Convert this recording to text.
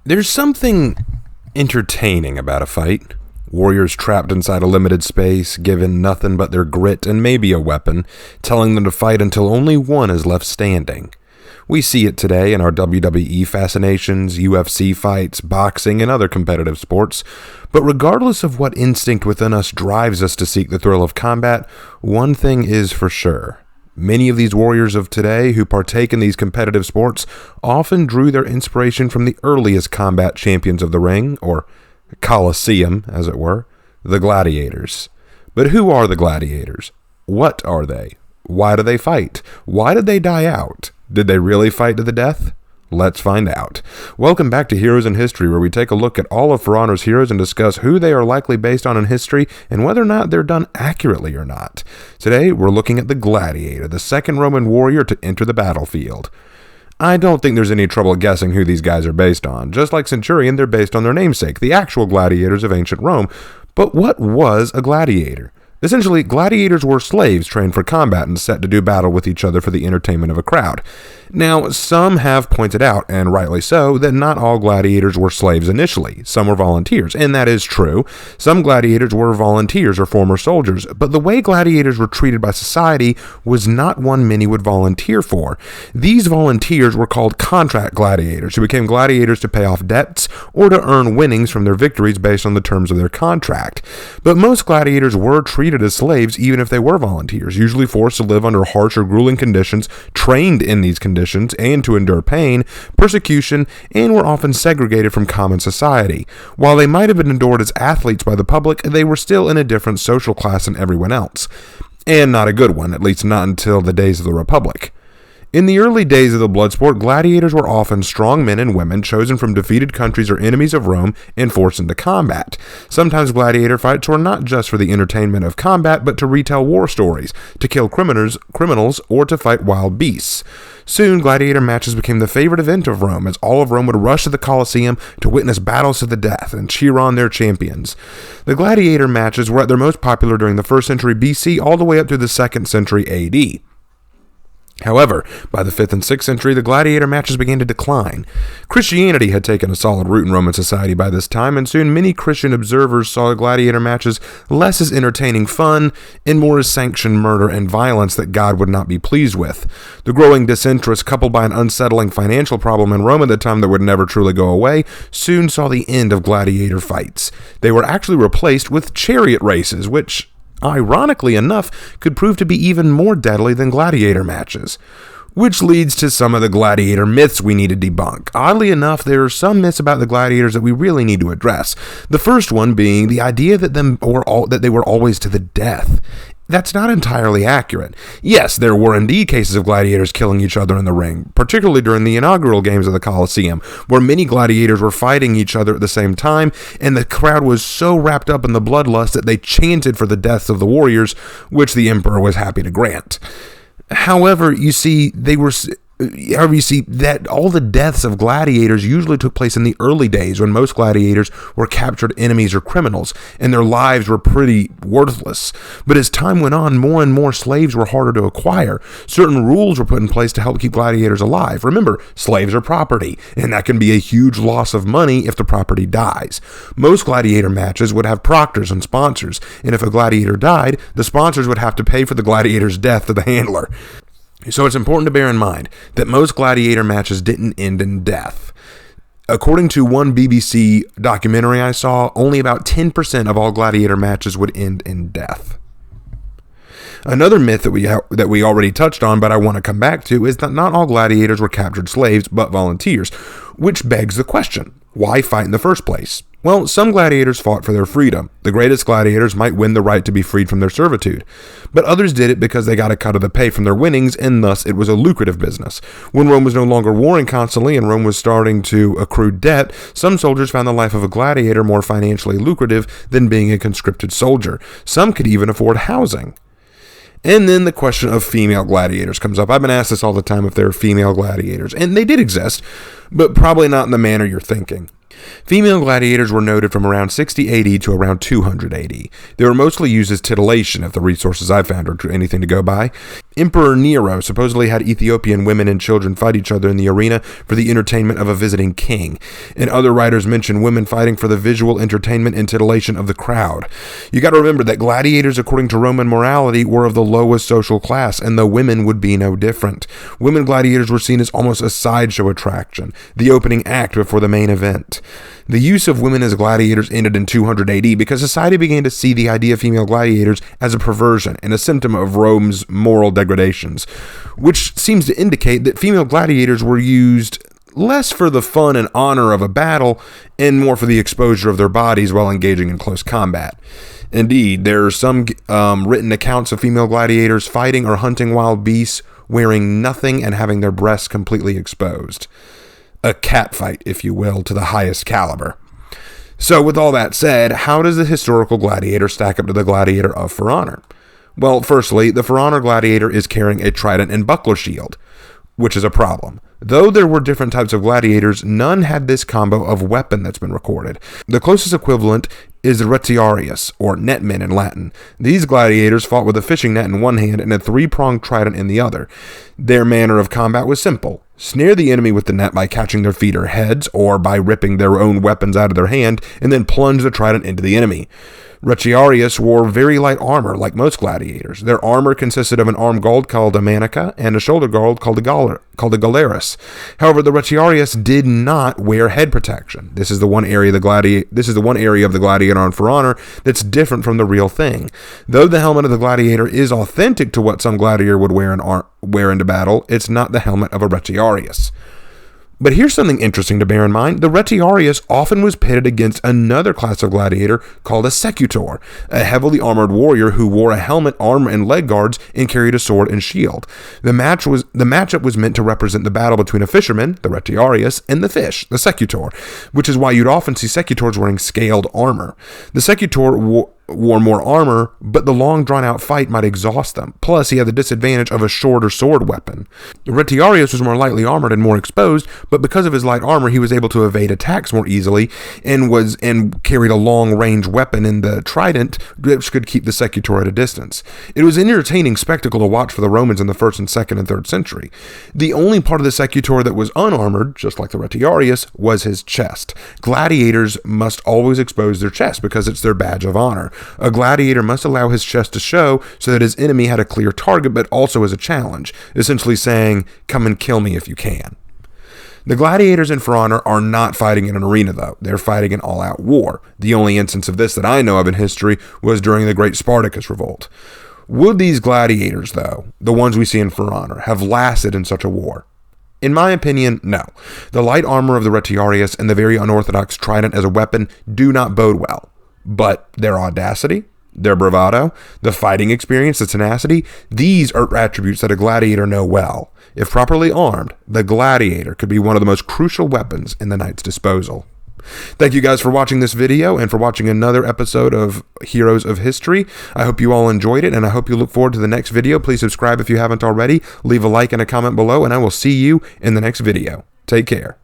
There's something entertaining about a fight. Warriors trapped inside a limited space, given nothing but their grit and maybe a weapon, telling them to fight until only one is left standing. We see it today in our WWE fascinations, UFC fights, boxing, and other competitive sports. But regardless of what instinct within us drives us to seek the thrill of combat, one thing is for sure. Many of these warriors of today who partake in these competitive sports often drew their inspiration from the earliest combat champions of the ring, or Colosseum, as it were, the Gladiators. But who are the Gladiators? What are they? Why do they fight? Why did they die out? Did they really fight to the death? Let's find out. Welcome back to Heroes in History, where we take a look at all of For Honor's heroes and discuss who they are likely based on in history and whether or not they're done accurately or not. Today, we're looking at the Gladiator, the second Roman warrior to enter the battlefield. I don't think there's any trouble guessing who these guys are based on. Just like Centurion, they're based on their namesake, the actual gladiators of ancient Rome. But what was a gladiator? Essentially, gladiators were slaves trained for combat and set to do battle with each other for the entertainment of a crowd. Now, some have pointed out, and rightly so, that not all gladiators were slaves initially. Some were volunteers, and that is true. Some gladiators were volunteers or former soldiers, but the way gladiators were treated by society was not one many would volunteer for. These volunteers were called contract gladiators, who became gladiators to pay off debts or to earn winnings from their victories based on the terms of their contract. But most gladiators were treated as slaves even if they were volunteers, usually forced to live under harsh or grueling conditions, trained in these conditions, and to endure pain, persecution, and were often segregated from common society. While they might have been adored as athletes by the public, they were still in a different social class than everyone else. And not a good one, at least not until the days of the Republic. In the early days of the blood sport, gladiators were often strong men and women chosen from defeated countries or enemies of Rome and forced into combat. Sometimes gladiator fights were not just for the entertainment of combat, but to retell war stories, to kill criminals, or to fight wild beasts. Soon, gladiator matches became the favorite event of Rome, as all of Rome would rush to the Colosseum to witness battles to the death and cheer on their champions. The gladiator matches were at their most popular during the 1st century BC all the way up to the 2nd century AD. However, by the 5th and 6th century, the gladiator matches began to decline. Christianity had taken a solid root in Roman society by this time, and soon many Christian observers saw gladiator matches less as entertaining fun and more as sanctioned murder and violence that God would not be pleased with. The growing disinterest, coupled by an unsettling financial problem in Rome at the time that would never truly go away, soon saw the end of gladiator fights. They were actually replaced with chariot races, which, ironically enough, could prove to be even more deadly than gladiator matches. Which leads to some of the gladiator myths we need to debunk. Oddly enough, there are some myths about the gladiators that we really need to address. The first one being the idea that they were always to the death. That's not entirely accurate. Yes, there were indeed cases of gladiators killing each other in the ring, particularly during the inaugural games of the Colosseum, where many gladiators were fighting each other at the same time, and the crowd was so wrapped up in the bloodlust that they chanted for the deaths of the warriors, which the emperor was happy to grant. However, you see that all the deaths of gladiators usually took place in the early days when most gladiators were captured enemies or criminals, and their lives were pretty worthless. But as time went on, more and more slaves were harder to acquire. Certain rules were put in place to help keep gladiators alive. Remember, slaves are property, and that can be a huge loss of money if the property dies. Most gladiator matches would have proctors and sponsors, and if a gladiator died, the sponsors would have to pay for the gladiator's death to the handler. So it's important to bear in mind that most gladiator matches didn't end in death. According to one BBC documentary I saw, only about 10% of all gladiator matches would end in death. Another myth that we already touched on, but I want to come back to, is that not all gladiators were captured slaves, but volunteers, which begs the question, why fight in the first place? Well, some gladiators fought for their freedom. The greatest gladiators might win the right to be freed from their servitude, but others did it because they got a cut of the pay from their winnings, and thus it was a lucrative business. When Rome was no longer warring constantly and Rome was starting to accrue debt, some soldiers found the life of a gladiator more financially lucrative than being a conscripted soldier. Some could even afford housing. And then the question of female gladiators comes up. I've been asked this all the time if there are female gladiators, and they did exist. but probably not in the manner you're thinking. Female gladiators were noted from around 60 AD to around 200 AD. They were mostly used as titillation, if the resources I found are anything to go by. Emperor Nero supposedly had Ethiopian women and children fight each other in the arena for the entertainment of a visiting king, and other writers mention women fighting for the visual entertainment and titillation of the crowd. You got to remember that gladiators, according to Roman morality, were of the lowest social class, and the women would be no different. Women gladiators were seen as almost a sideshow attraction, the opening act before the main event. The use of women as gladiators ended in 200 AD because society began to see the idea of female gladiators as a perversion and a symptom of Rome's moral degradations, which seems to indicate that female gladiators were used less for the fun and honor of a battle and more for the exposure of their bodies while engaging in close combat. Indeed, there are some written accounts of female gladiators fighting or hunting wild beasts, wearing nothing and having their breasts completely exposed. A cat fight, if you will, to the highest caliber. So with all that said, how does the historical gladiator stack up to the gladiator of For Honor? Well, firstly, the For Honor gladiator is carrying a trident and buckler shield, which is a problem. Though there were different types of gladiators, none had this combo of weapon that's been recorded. The closest equivalent is the retiarius, or netmen in Latin. These gladiators fought with a fishing net in one hand and a three-pronged trident in the other. Their manner of combat was simple. Snare the enemy with the net by catching their feet or heads, or by ripping their own weapons out of their hand, and then plunge the trident into the enemy. Retiarius wore very light armor, like most gladiators. Their armor consisted of an arm guard called a manica and a shoulder guard called a galeris. However, the Retiarius did not wear head protection. This is the one area of the gladiator on For Honor that's different from the real thing. Though the helmet of the gladiator is authentic to what some gladiator would wear into battle, it's not the helmet of a Retiarius. But here's something interesting to bear in mind. The Retiarius often was pitted against another class of gladiator called a secutor, a heavily armored warrior who wore a helmet, armor, and leg guards and carried a sword and shield. The matchup was meant to represent the battle between a fisherman, the Retiarius, and the fish, the secutor, which is why you'd often see secutors wearing scaled armor. The secutor wore more armor, but the long drawn-out fight might exhaust them. Plus, he had the disadvantage of a shorter sword weapon. Retiarius was more lightly armored and more exposed, but because of his light armor, he was able to evade attacks more easily and carried a long-range weapon in the Trident, which could keep the secutor at a distance. It was an entertaining spectacle to watch for the Romans in the 1st and 2nd and 3rd century. The only part of the secutor that was unarmored, just like the Retiarius, was his chest. Gladiators must always expose their chest because it's their badge of honor. A gladiator must allow his chest to show so that his enemy had a clear target, but also as a challenge, essentially saying, "Come and kill me if you can." The gladiators in For Honor are not fighting in an arena, though. They're fighting an all-out war. The only instance of this that I know of in history was during the Great Spartacus Revolt. Would these gladiators, though, the ones we see in For Honor, have lasted in such a war? In my opinion, no. The light armor of the Retiarius and the very unorthodox trident as a weapon do not bode well. But their audacity, their bravado, the fighting experience, the tenacity, these are attributes that a gladiator know well. If properly armed, the gladiator could be one of the most crucial weapons in the knight's disposal. Thank you guys for watching this video and for watching another episode of Heroes of History. I hope you all enjoyed it, and I hope you look forward to the next video. Please subscribe if you haven't already. Leave a like and a comment below, and I will see you in the next video. Take care.